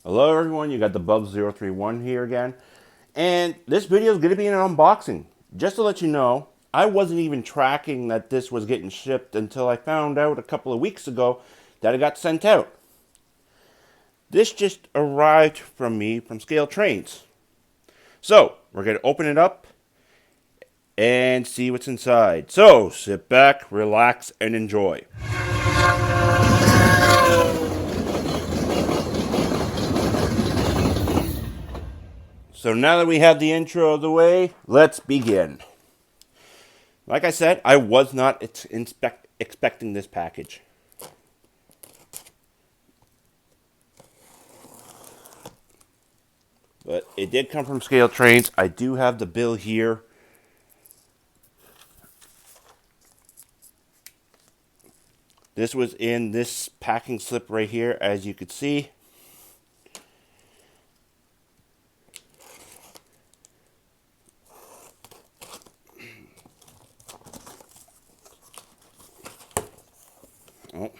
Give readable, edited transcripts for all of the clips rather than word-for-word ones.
Hello everyone, you got the Bub031 here again. And this video is going to be an unboxing. Just to let you know, I wasn't even tracking that this was getting shipped until I found out a couple of weeks ago that it got sent out. This just arrived from me from Scale Trains. So, we're going to open it up and see what's inside. So, sit back, relax, and enjoy. So now that we have the intro of the way, let's begin. Like I said, I was not expecting this package. But it did come from Scale Trains. I do have the bill here. This was in this packing slip right here, as you could see. Oh.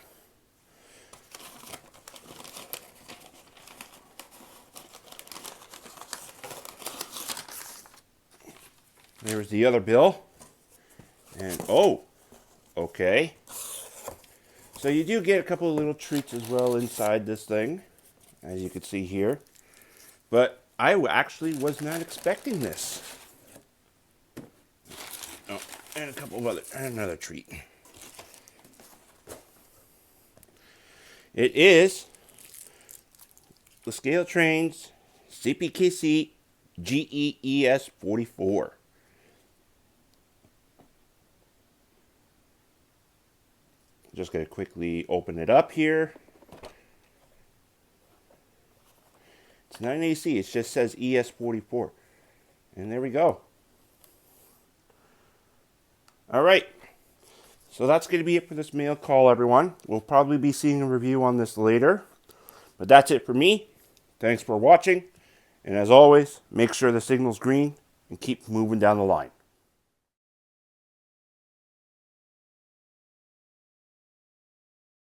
There's the other bill. And oh, okay. So you do get a couple of little treats as well inside this thing, as you can see here. But I actually was not expecting this. Oh, and a couple of another treat. It is the Scale Trains CPKC GEES 44. Just going to quickly open it up here. It's not an AC, it just says ES44. And there we go. Alright, so that's going to be it for this mail call, everyone. We'll probably be seeing a review on this later. But that's it for me. Thanks for watching. And as always, make sure the signal's green and keep moving down the line.